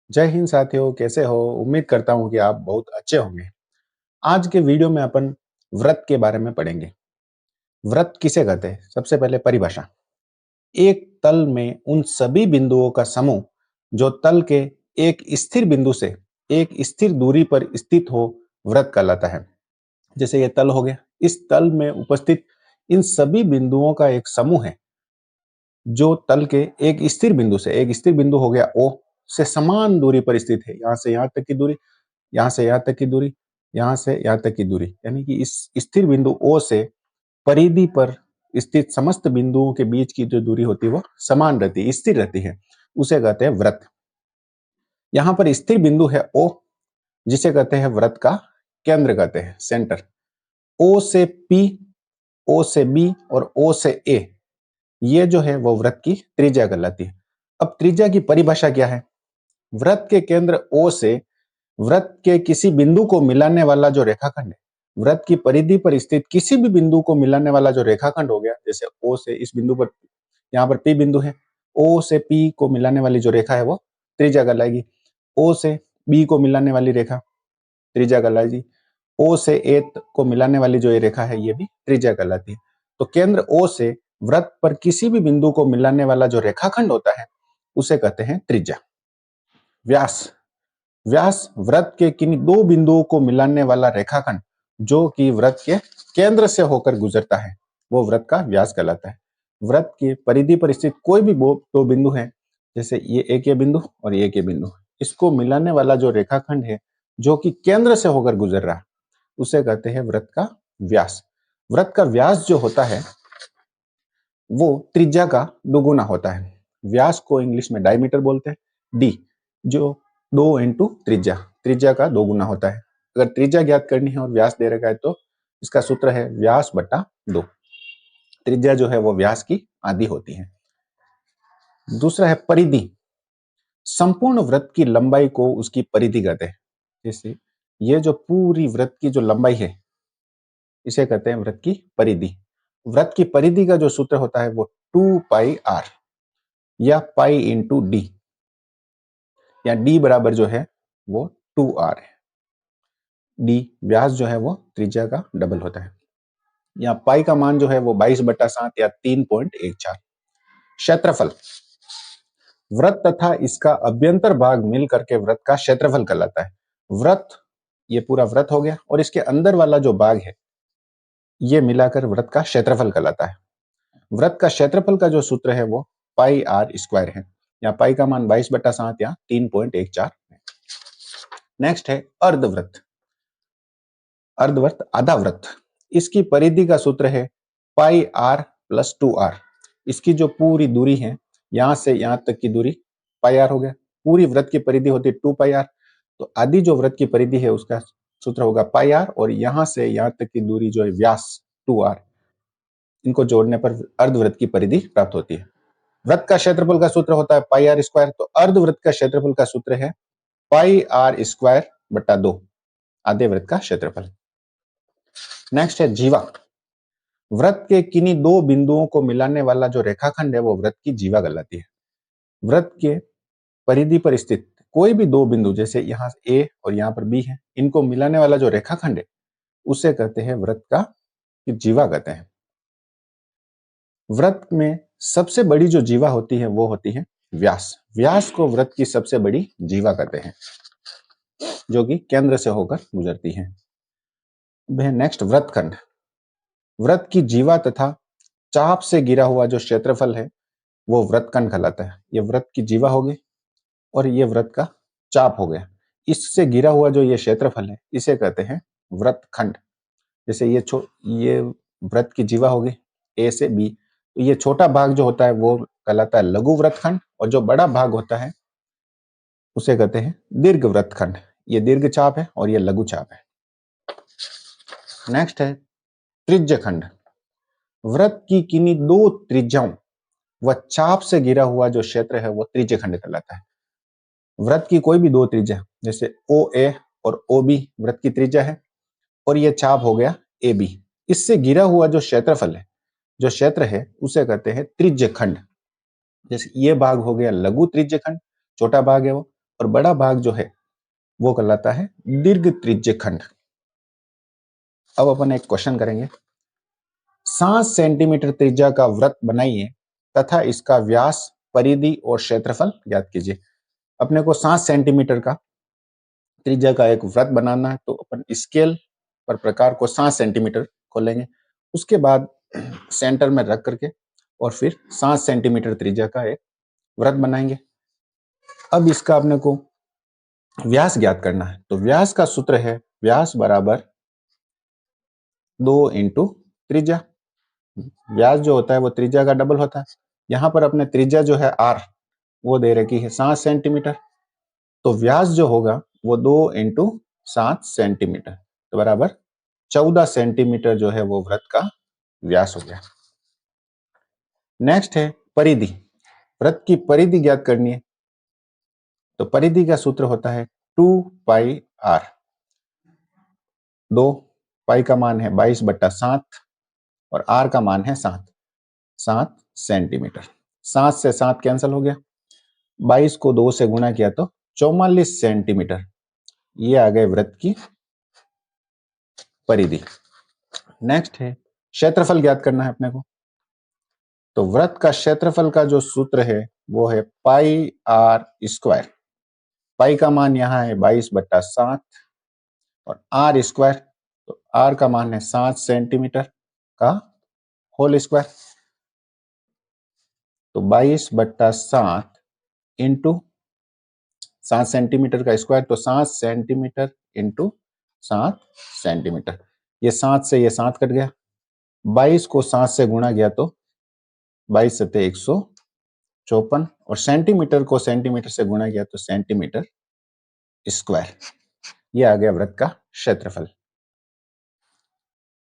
जय हिंद साथियों, कैसे हो? उम्मीद करता हूँ कि आप बहुत अच्छे होंगे। आज के वीडियो में अपन व्रत के बारे में पढ़ेंगे। व्रत किसे कहते हैं? सबसे पहले परिभाषा। एक तल में उन सभी बिंदुओं का समूह जो तल के एक स्थिर बिंदु से एक स्थिर दूरी पर स्थित हो, व्रत कहलाता है। जैसे ये तल हो गया, इस तल में उपस्थित इन सभी बिंदुओं का एक समूह है जो तल के एक स्थिर बिंदु से, एक स्थिर बिंदु हो गया O से समान दूरी पर स्थित है। यहाँ से यहाँ तक की दूरी, यहाँ से यहाँ तक की दूरी, यहाँ से यहाँ तक की दूरी, यानी कि इस स्थिर बिंदु O से परिधि पर स्थित समस्त बिंदुओं के बीच की जो दूरी होती है वो समान रहती है, स्थिर रहती है, उसे कहते हैं व्रत। यहाँ पर स्थिर बिंदु है O, जिसे कहते हैं व्रत का केंद्र कहते हैं, सेंटर। O से P, O से B और O से A, ये जो है वो व्रत की त्रिज्या कहलाती है। अब त्रिज्या की परिभाषा क्या है? व्रत के केंद्र O से व्रत के किसी बिंदु को मिलाने वाला जो रेखाखंड है, व्रत की परिधि पर स्थित किसी भी बिंदु को मिलाने वाला जो रेखाखंड हो गया, जैसे O से इस बिंदु पर, यहाँ पर P बिंदु है, O से P को मिलाने वाली जो रेखा है वो त्रिज्या कहलाएगी। O से B को मिलाने वाली रेखा त्रिज्या कहलाएगी। O से A को मिलाने वाली जो ये रेखा है ये भी त्रिज्या कहलाती है। तो केंद्र O से व्रत पर किसी भी बिंदु को मिलाने वाला जो रेखाखंड होता है उसे कहते हैं त्रिज्या। व्यास, व्यास व्रत के किन्हीं दो बिंदुओं को मिलाने वाला रेखाखंड जो कि व्रत के केंद्र से होकर गुजरता है, वो व्रत का व्यास कहलाता है। व्रत की परिधि पर स्थित कोई भी दो बिंदु है, जैसे ये एक ये बिंदु और ये एक ये बिंदु, इसको मिलाने वाला जो रेखाखंड है जो कि केंद्र से होकर गुजर रहा है, उसे कहते हैं व्रत का व्यास। व्रत का व्यास जो होता है वो त्रिज्या का दोगुना होता है। व्यास को इंग्लिश में डायमीटर बोलते हैं, डी, जो 2 इंटू त्रिज्या, त्रिज्या का दोगुना होता है। अगर त्रिज्या ज्ञात करनी है और व्यास दे रखा है तो इसका सूत्र है व्यास बटा 2। त्रिज्या जो है वो व्यास की आधी होती है। दूसरा है परिधि। संपूर्ण व्रत की लंबाई को उसकी परिधि कहते हैं। जैसे ये जो पूरी व्रत की जो लंबाई है इसे कहते हैं व्रत की परिधि। व्रत की परिधि का जो सूत्र होता है वो 2 पाई आर या पाई इंटू डी, या डी बराबर जो है वो 2r है। डी व्यास जो है वो त्रिज्या का डबल होता है। या पाई का मान जो है वो 22/7 या 3.14। क्षेत्रफल, व्रत तथा इसका अभ्यंतर भाग मिल करके व्रत का क्षेत्रफल कहलाता है। व्रत, ये पूरा व्रत हो गया, और इसके अंदर वाला जो भाग है ये मिलाकर व्रत का क्षेत्रफल कहलाता है। व्रत का क्षेत्रफल का जो सूत्र है वो पाई आर स्क्वायर है, या पाई का मान 22/7 या 3.14 है। नेक्स्ट है अर्धव्रत। अर्धव्रत आधा व्रत, इसकी परिधि का सूत्र है पाई आर प्लस 2r। इसकी जो पूरी दूरी है यहां से यहां तक की दूरी पाई आर हो गया। पूरी व्रत की परिधि होती है 2 पाई आर, तो आधी जो व्रत की परिधि है उसका सूत्र होगा पाई आर, और यहां से यहां तक की दूरी जो है व्यास 2r, इनको जोड़ने पर अर्धव्रत की परिधि प्राप्त होती है। व्रत का क्षेत्रफल का सूत्र होता है पाई आर स्क्वायर, तो अर्धव्रत का क्षेत्रफल का सूत्र है पाई आर स्क्वायर बटा 2, आधे व्रत का क्षेत्रफल। नेक्स्ट है जीवा। व्रत के किन्हीं दो बिंदुओं को मिलाने वाला जो रेखाखंड है वो व्रत की जीवा कहलाती है। व्रत के परिधि पर स्थित कोई भी दो बिंदु, जैसे यहाँ ए और यहाँ पर बी है, इनको मिलाने वाला जो रेखाखंड है उसे कहते हैं व्रत का जीवा कहते हैं। व्रत में सबसे बड़ी जो जीवा होती है वो होती है व्यास। व्यास को व्रत की सबसे बड़ी जीवा कहते हैं, जो कि केंद्र से होकर गुजरती है। नेक्स्ट व्रतखंड। व्रत की जीवा तथा चाप से गिरा हुआ जो क्षेत्रफल है वो व्रतखंड कहलाता है। ये व्रत की जीवा हो गई और ये व्रत का चाप हो गया। इससे गिरा हुआ जो ये क्षेत्रफल है इसे कहते हैं व्रतखंड। जैसे ये व्रत की जीवा हो गई ए से बी, तो ये छोटा भाग जो होता है वो कहलाता है लघु व्रतखंड, और जो बड़ा भाग होता है उसे कहते हैं दीर्घ व्रतखंड। ये दीर्घ चाप है और ये लघु चाप है। नेक्स्ट है त्रिज्यखंड। व्रत की किन्हीं दो त्रिज्याओं व चाप से गिरा हुआ जो क्षेत्र है वो त्रिज्यखंड कहलाता है। व्रत की कोई भी दो त्रिज्या, जैसे ओ ए और ओ बी व्रत की त्रिज्या है, और ये चाप हो गया ए बी, इससे गिरा हुआ जो क्षेत्रफल है, जो क्षेत्र है उसे कहते हैं त्रिज्यखंड। जैसे ये भाग हो गया लघु त्रिज्यखंड, छोटा भाग है वो, और बड़ा भाग जो है वो कहलाता है दीर्घ त्रिज्य खंड। अब अपन एक क्वेश्चन करेंगे। 7 सेंटीमीटर त्रिज्या का वृत्त बनाइए तथा इसका व्यास, परिधि और क्षेत्रफल ज्ञात कीजिए। अपने को 7 सेंटीमीटर का त्रिज्या का एक वृत्त बनाना है, तो अपन स्केल पर प्रकार को 7 सेंटीमीटर खोलेंगे, उसके बाद सेंटर में रख करके और फिर 7 सेंटीमीटर त्रिज्या का एक वृत्त बनाएंगे। अब इसका अपने को व्यास ज्ञात करना है, तो व्यास का सूत्र है व्यास बराबर 2 इंटू त्रिज्या। व्यास जो होता है वो त्रिज्या का डबल होता है। यहाँ पर अपने त्रिज्या जो है r वो दे रखी है 7 सेंटीमीटर, तो व्यास जो होगा वो 2 इंटू 7 सेंटीमीटर, तो बराबर 14 सेंटीमीटर जो है वो वृत्त का व्यास हो गया। नेक्स्ट है परिधि। वृत्त की परिधि ज्ञात करनी है, तो परिधि का सूत्र होता है 2 पाई r। 2 पाई का मान है 22/7 और r का मान है 7 सेंटीमीटर। 7 से 7 कैंसिल हो गया, 22 को 2 से गुणा किया तो 44 सेंटीमीटर। ये आ गए वृत्त की परिधि। नेक्स्ट है क्षेत्रफल ज्ञात करना है अपने को, तो वृत्त का क्षेत्रफल का जो सूत्र है वो है पाई r स्क्वायर। पाई का मान यहाँ है 22/7 और r स्क्वायर, तो r का मान है 7 सेंटीमीटर का होल स्क्वायर, तो 22/7 इंटू 7 सेंटीमीटर का स्क्वायर, तो 7 सेंटीमीटर इंटू 7 सेंटीमीटर। ये 7 से ये 7 कट गया, 22 को 7 से गुणा गया तो 22 सत्ते 154 और सेंटीमीटर को सेंटीमीटर से गुणा किया तो सेंटीमीटर स्क्वायर। ये आ गया वृत्त का क्षेत्रफल।